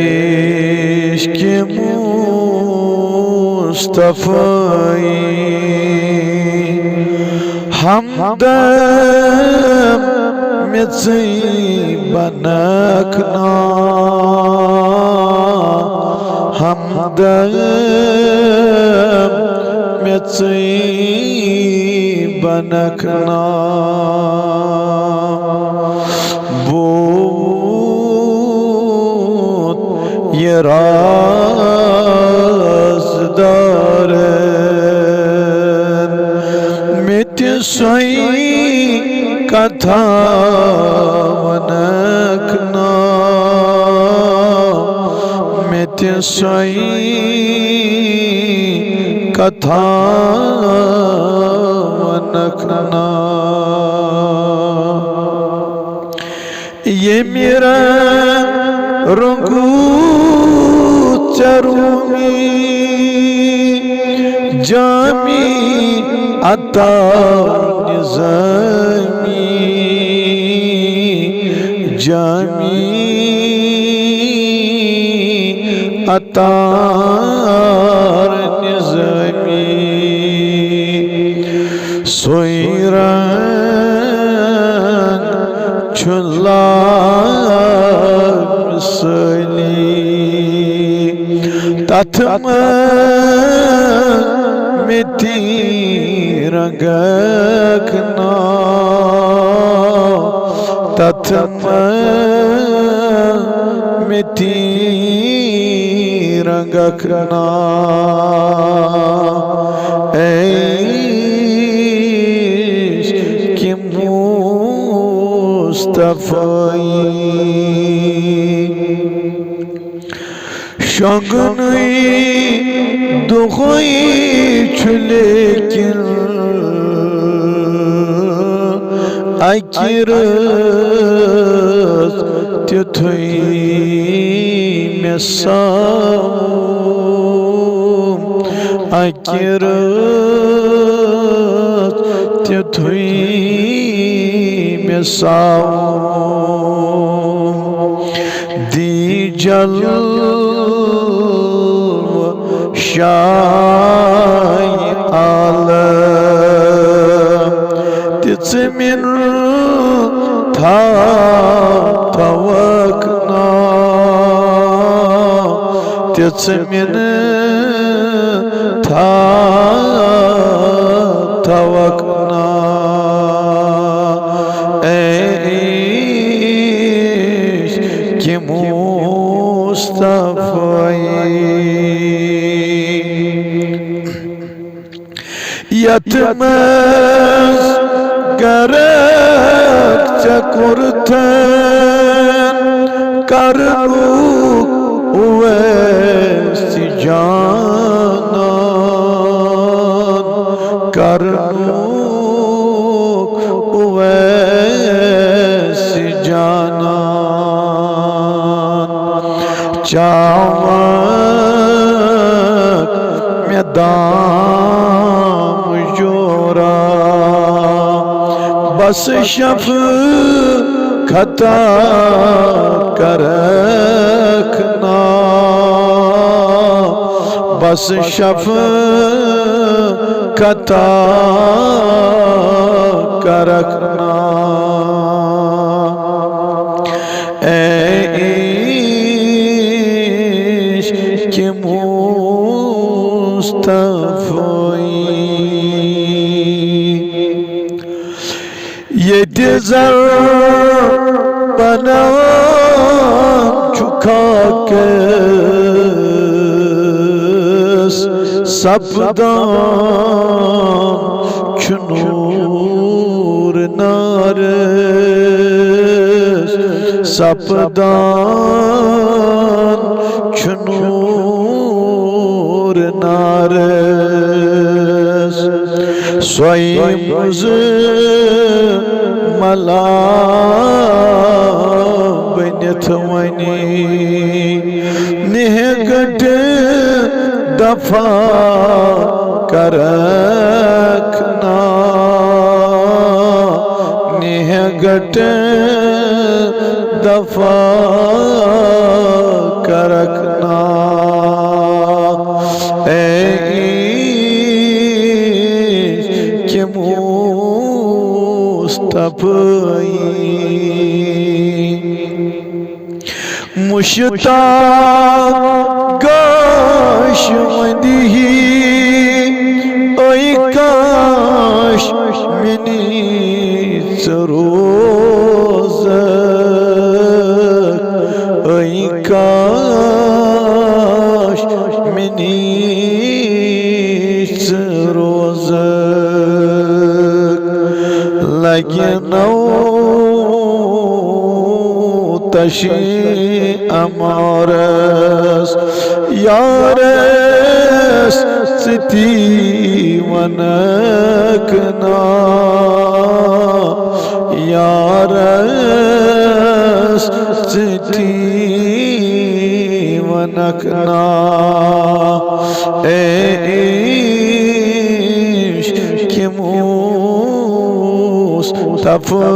इश्क़ मुस्तफ़ाई हमदम मेचै बनकना हमदम मेचै बनकना बोत ये राज़दार मित्य सोई कथा वनकना मित्य सोई कथा वनकना ये मेरा रंगू चरूमी जामी अता निज़ामी जामी अता निज़ामी सोई रंग छुला मिसली तथम मिठी रंगकना तथम मिठी रंगकना इश्क़ मुस्तफ़ाई शगनुई दुखोई लेकिन अकिरत तिथुई में साम अकिरत तिथुई में साम दी जल शाय आलम तिचमिन था तवकना तिचमिन था तवकना इश्क़ Mustafai yatmaz gerekçe kurten karluk uvesti canan karluk uvesti canan çamak medan बस शफ़क़ता करखना बस शफ़क़ता करखना इश्क़ मुस्तफ़ाई ये दिज़र बना चुका के सपदान चुनूर नारस सपदान चुनूर नारस स्वयं मला बनित वनी निहगट दफा करखना निहगट दफा करकना कि मुस्तफ़ी मुश्ताक गाश मदही ओई काश मिनी रोज़ ओई काश मिनी रोज़ लगिनो तशी अमारस यारस सिती वनकना यारस सिती वनकना इश्क़ मुस्तफ़ी